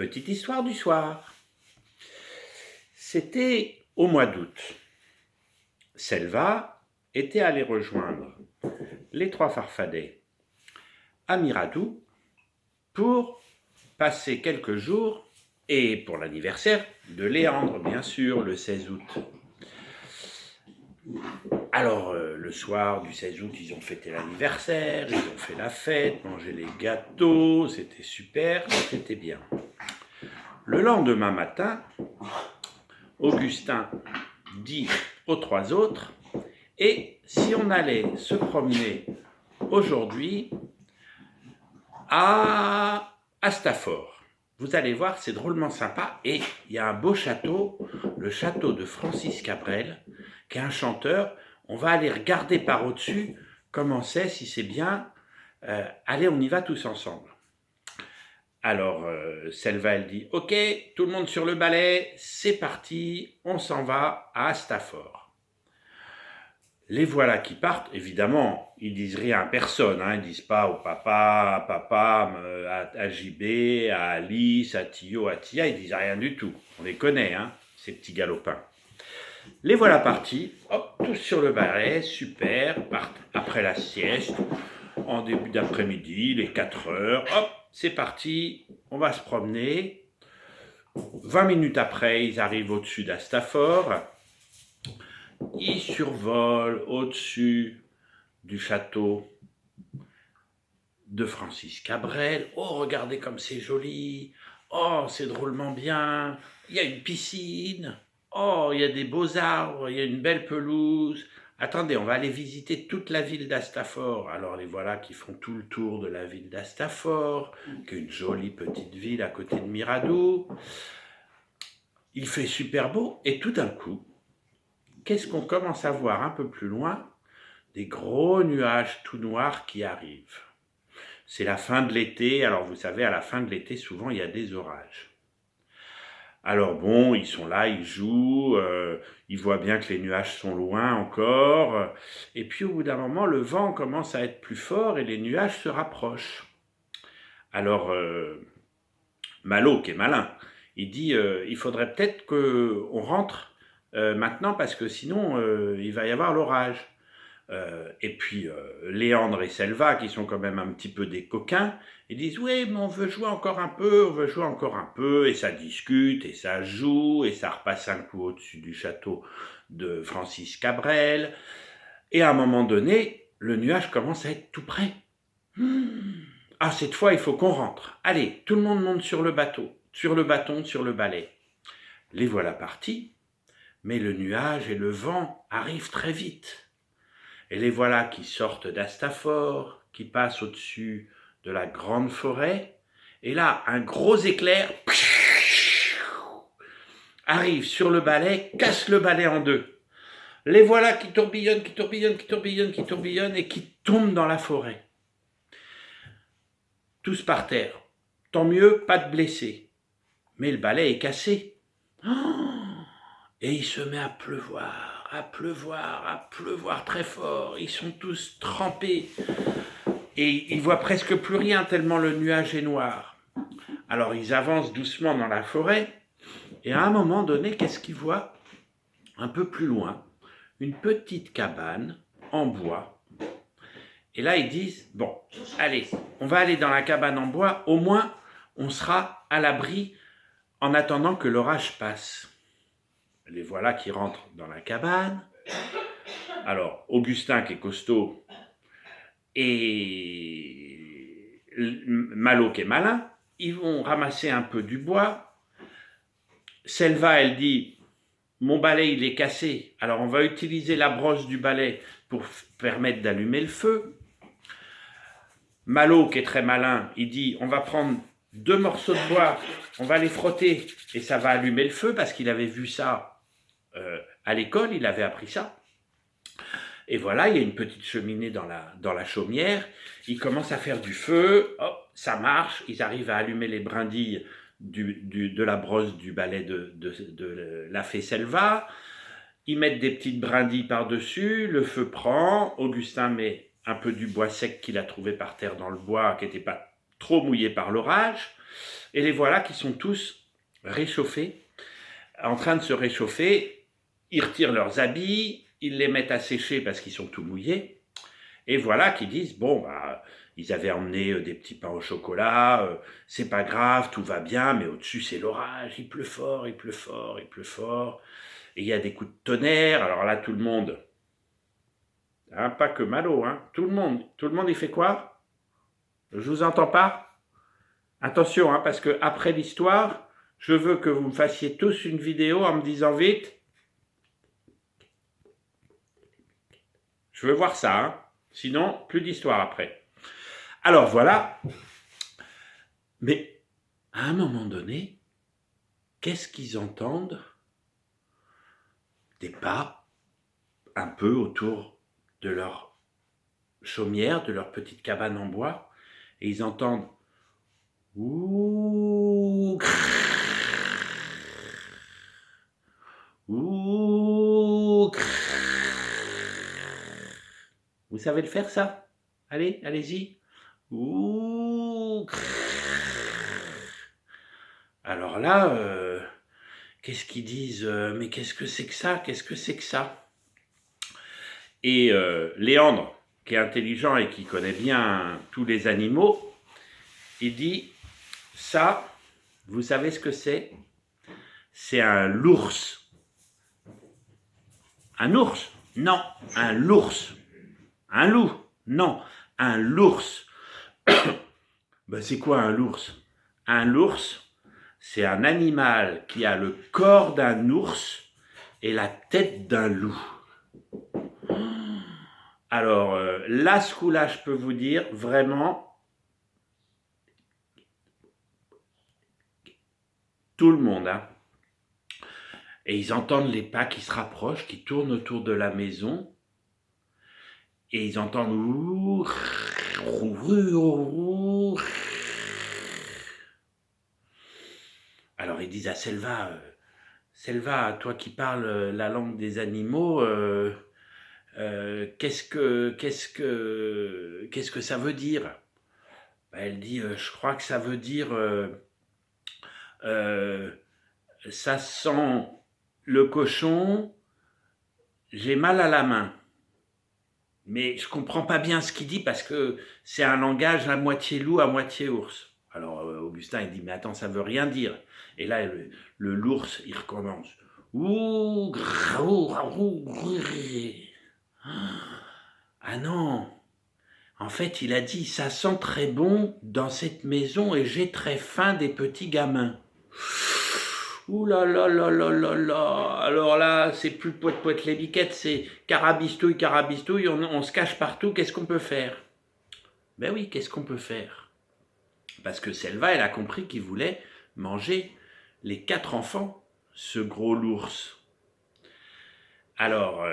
Petite histoire du soir. C'était au mois d'août. Selva était allée rejoindre les trois Farfadets à Miradou pour passer quelques jours et pour l'anniversaire de Léandre, bien sûr, le 16 août. Alors, le soir du 16 août, ils ont fêté l'anniversaire, ils ont fait la fête, mangé les gâteaux, c'était super, c'était bien. Le lendemain matin, Augustin dit aux trois autres, et si on allait se promener aujourd'hui à Stafford, vous allez voir, c'est drôlement sympa, et il y a un beau château, le château de Francis Cabrel, qui est un chanteur. On va aller regarder par au-dessus comment c'est, si c'est bien. Allez, on y va tous ensemble. Alors, Selva, elle dit, ok, tout le monde sur le balai, c'est parti, on s'en va à Stafford. Les voilà qui partent, évidemment, ils disent rien à personne, ils disent pas au papa, à JB, à Alice, à Tio, à Tia, ils disent rien du tout. On les connaît, ces petits galopins. Les voilà partis, hop, tous sur le balai, super, partent après la sieste, en début d'après-midi, les 4 heures, hop, c'est parti, on va se promener. 20 minutes après, ils arrivent au-dessus d'Stafford. Ils survolent au-dessus du château de Francis Cabrel. Oh, regardez comme c'est joli. Oh, c'est drôlement bien. Il y a une piscine. Oh, il y a des beaux arbres. Il y a une belle pelouse. Attendez, on va aller visiter toute la ville d'Stafford. Alors les voilà qui font tout le tour de la ville d'Stafford, qui est une jolie petite ville à côté de Miradou. Il fait super beau et tout d'un coup, qu'est-ce qu'on commence à voir un peu plus loin? Des gros nuages tout noirs qui arrivent. C'est la fin de l'été, alors vous savez, à la fin de l'été, souvent il y a des orages. Alors bon, ils sont là, ils jouent, ils voient bien que les nuages sont loin encore, et puis au bout d'un moment, le vent commence à être plus fort et les nuages se rapprochent. Alors, Malo, qui est malin, il dit, il faudrait peut-être qu'on rentre maintenant parce que sinon, il va y avoir l'orage. Et puis Léandre et Selva, qui sont quand même un petit peu des coquins, ils disent oui, mais on veut jouer encore un peu, et ça discute, et ça joue, et ça repasse un coup au-dessus du château de Francis Cabrel, et à un moment donné, le nuage commence à être tout près. Ah, cette fois, il faut qu'on rentre. Allez, tout le monde monte sur le bateau, sur le bâton, sur le balai. Les voilà partis, mais le nuage et le vent arrivent très vite. Et les voilà qui sortent d'Stafford, qui passent au-dessus de la grande forêt. Et là, un gros éclair arrive sur le balai, casse le balai en deux. Les voilà qui tourbillonnent et qui tombent dans la forêt. Tous par terre. Tant mieux, pas de blessés. Mais le balai est cassé. Et il se met à pleuvoir très fort. Ils sont tous trempés. Et ils voient presque plus rien tellement le nuage est noir. Alors ils avancent doucement dans la forêt. Et à un moment donné, qu'est-ce qu'ils voient? Un peu plus loin, une petite cabane en bois. Et là, ils disent, bon, allez, on va aller dans la cabane en bois. Au moins, on sera à l'abri en attendant que l'orage passe. Les voilà qui rentrent dans la cabane. Alors, Augustin qui est costaud et Malo qui est malin, ils vont ramasser un peu du bois. Selva, elle dit, mon balai il est cassé, alors on va utiliser la brosse du balai pour permettre d'allumer le feu. Malo qui est très malin, il dit, on va prendre 2 morceaux de bois, on va les frotter et ça va allumer le feu parce qu'il avait vu ça à l'école, il avait appris ça. Et voilà, il y a une petite cheminée dans la chaumière, ils commencent à faire du feu, hop, ça marche, ils arrivent à allumer les brindilles de la brosse du balai de la fée Selva, ils mettent des petites brindilles par-dessus, le feu prend, Augustin met un peu du bois sec qu'il a trouvé par terre dans le bois, qui n'était pas trop mouillé par l'orage, Et les voilà qui sont tous réchauffés, en train de se réchauffer. Ils retirent leurs habits, ils les mettent à sécher parce qu'ils sont tout mouillés. Et voilà qu'ils disent, bon, bah, ils avaient emmené des petits pains au chocolat, c'est pas grave, tout va bien, mais au-dessus c'est l'orage, il pleut fort, il pleut fort, il pleut fort. Et il y a des coups de tonnerre, alors là tout le monde, hein, pas que Malo, hein, tout le monde il fait quoi? Je vous entends pas? Attention, hein, parce que après l'histoire, je veux que vous me fassiez tous une vidéo en me disant vite. Je veux voir ça, hein. Sinon, plus d'histoire après. Alors voilà. Mais à un moment donné, qu'est-ce qu'ils entendent? Des pas un peu autour de leur chaumière, de leur petite cabane en bois. Et ils entendent ouh, ouh. Vous savez le faire ça? Allez, allez-y. Ouh. Alors là, qu'est-ce qu'ils disent? Mais qu'est-ce que c'est que ça? Qu'est-ce que c'est que ça? Et Léandre, qui est intelligent et qui connaît bien tous les animaux, il dit, ça, vous savez ce que c'est? C'est un lours. Un ours? Non, un lours. Un loup? Non, un lours. Ben, c'est quoi un lours? Un lours, c'est un animal qui a le corps d'un ours et la tête d'un loup. Alors là, ce coup-là, je peux vous dire, vraiment, tout le monde, hein. Et ils entendent les pas qui se rapprochent, qui tournent autour de la maison, et ils entendent alors ils disent à Selva, Selva, toi qui parles la langue des animaux, qu'est-ce que ça veut dire? Elle dit, je crois que ça veut dire, ça sent le cochon, j'ai mal à la main. Mais je comprends pas bien ce qu'il dit parce que c'est un langage à moitié loup, à moitié ours. Alors Augustin il dit mais attends, ça veut rien dire. Et là l'ours il recommence. Ouh, ah non. En fait, il a dit ça sent très bon dans cette maison et j'ai très faim des petits gamins. Ouh là là là là là là. Alors là, c'est plus poète les biquettes, c'est carabistouille, on se cache partout, qu'est-ce qu'on peut faire? Ben oui, qu'est-ce qu'on peut faire? Parce que Selva, elle a compris qu'il voulait manger les 4 enfants, ce gros l'ours. Alors,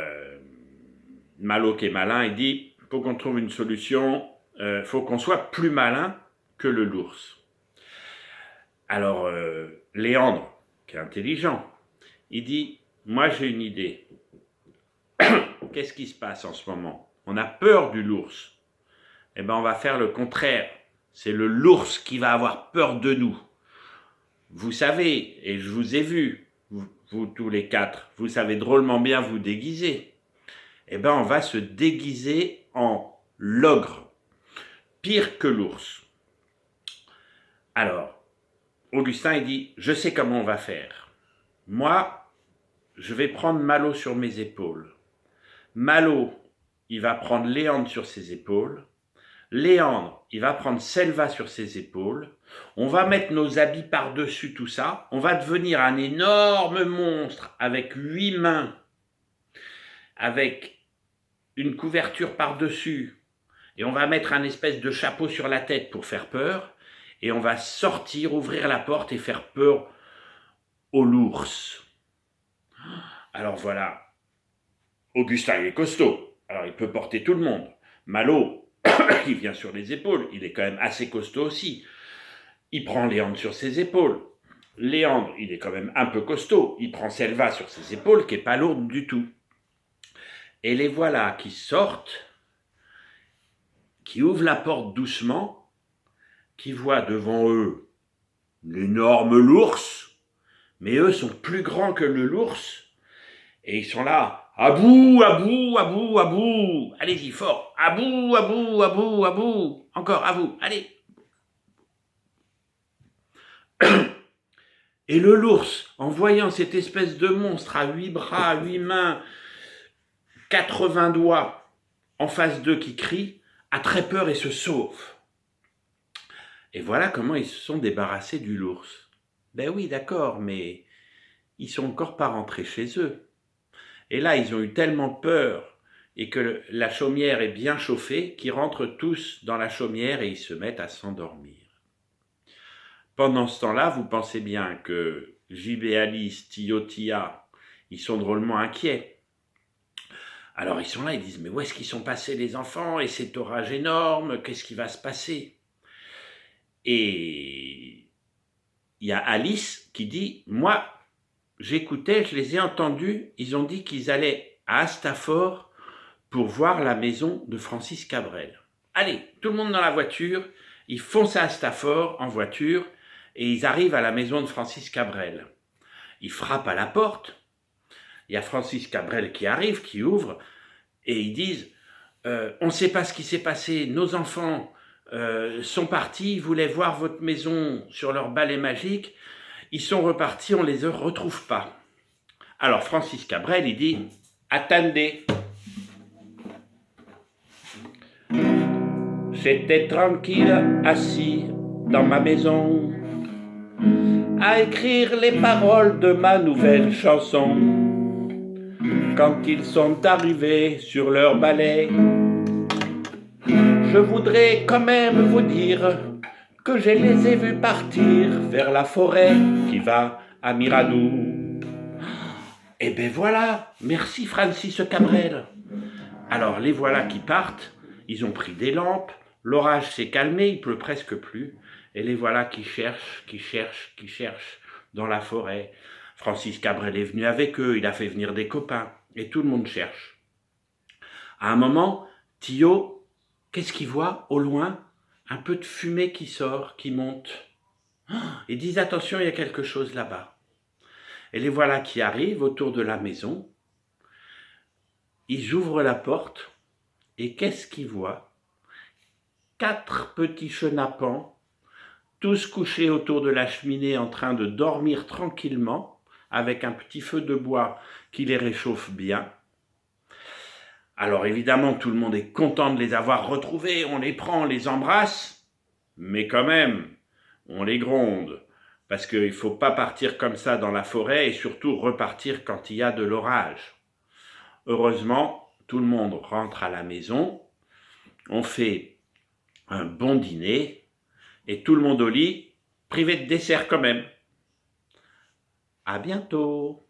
Malo qui est malin, il dit, faut qu'on trouve une solution, faut qu'on soit plus malin que le l'ours. Alors, Léandre, qui est intelligent, il dit, moi j'ai une idée. Qu'est-ce qui se passe en ce moment? On a peur du l'ours. Eh bien, on va faire le contraire. C'est le l'ours qui va avoir peur de nous. Vous savez, et je vous ai vu, vous tous les 4, vous savez drôlement bien vous déguiser. Eh bien, on va se déguiser en l'ogre. Pire que l'ours. Alors, Augustin, il dit, je sais comment on va faire. Moi, je vais prendre Malo sur mes épaules. Malo, il va prendre Léandre sur ses épaules. Léandre, il va prendre Selva sur ses épaules. On va mettre nos habits par-dessus tout ça. On va devenir un énorme monstre avec 8 mains, avec une couverture par-dessus. Et on va mettre un espèce de chapeau sur la tête pour faire peur. Et on va sortir, ouvrir la porte et faire peur au l'ours. Alors voilà, Augustin, il est costaud. Alors il peut porter tout le monde. Malo, il vient sur les épaules. Il est quand même assez costaud aussi. Il prend Léandre sur ses épaules. Léandre, il est quand même un peu costaud. Il prend Selva sur ses épaules, qui n'est pas lourde du tout. Et les voilà qui sortent, qui ouvrent la porte doucement, qui voient devant eux l'énorme l'ours, mais eux sont plus grands que l'ours, et ils sont là, à bout, à bout, à bout, à bout, allez-y fort, à bout, à bout, à bout, à bout, encore à vous, allez. Et le l'ours, en voyant cette espèce de monstre à 8 bras, 8 mains, 80 doigts en face d'eux qui crie, a très peur et se sauve. Et voilà comment ils se sont débarrassés du l'ours. Ben oui, d'accord, mais ils sont encore pas rentrés chez eux. Et là, ils ont eu tellement peur et que la chaumière est bien chauffée qu'ils rentrent tous dans la chaumière et ils se mettent à s'endormir. Pendant ce temps-là, vous pensez bien que JB, Alice, Tio, Tia, ils sont drôlement inquiets. Alors ils sont là, ils disent, mais où est-ce qu'ils sont passés les enfants? Et cet orage énorme, qu'est-ce qui va se passer? Et il y a Alice qui dit, moi, j'écoutais, je les ai entendus, ils ont dit qu'ils allaient à Astafort pour voir la maison de Francis Cabrel. Allez, tout le monde dans la voiture, ils foncent à Astafort en voiture, et ils arrivent à la maison de Francis Cabrel. Ils frappent à la porte, il y a Francis Cabrel qui arrive, qui ouvre, et ils disent on ne sait pas ce qui s'est passé, nos enfants sont partis, ils voulaient voir votre maison sur leur balai magique, ils sont repartis, on ne les retrouve pas. Alors Francis Cabrel, il dit attendez. J'étais tranquille, assis dans ma maison, à écrire les paroles de ma nouvelle chanson. Quand ils sont arrivés sur leur balai, je voudrais quand même vous dire que je les ai vus partir vers la forêt qui va à Miradou. Et ben voilà, merci Francis Cabrel. Alors les voilà qui partent, ils ont pris des lampes, l'orage s'est calmé, il pleut presque plus, et les voilà qui cherchent dans la forêt. Francis Cabrel est venu avec eux, il a fait venir des copains, et tout le monde cherche. À un moment, Tio, qu'est-ce qu'il voit au loin? Un peu de fumée qui sort, qui monte. Ils disent attention, il y a quelque chose là-bas. Et les voilà qui arrivent autour de la maison. Ils ouvrent la porte, et qu'est-ce qu'ils voient? 4 petits chenapans, tous couchés autour de la cheminée en train de dormir tranquillement, avec un petit feu de bois qui les réchauffe bien. Alors évidemment, tout le monde est content de les avoir retrouvés, on les prend, on les embrasse, mais quand même, on les gronde, parce qu'il ne faut pas partir comme ça dans la forêt et surtout repartir quand il y a de l'orage. Heureusement, tout le monde rentre à la maison, on fait un bon dîner et tout le monde au lit, privé de dessert quand même. À bientôt.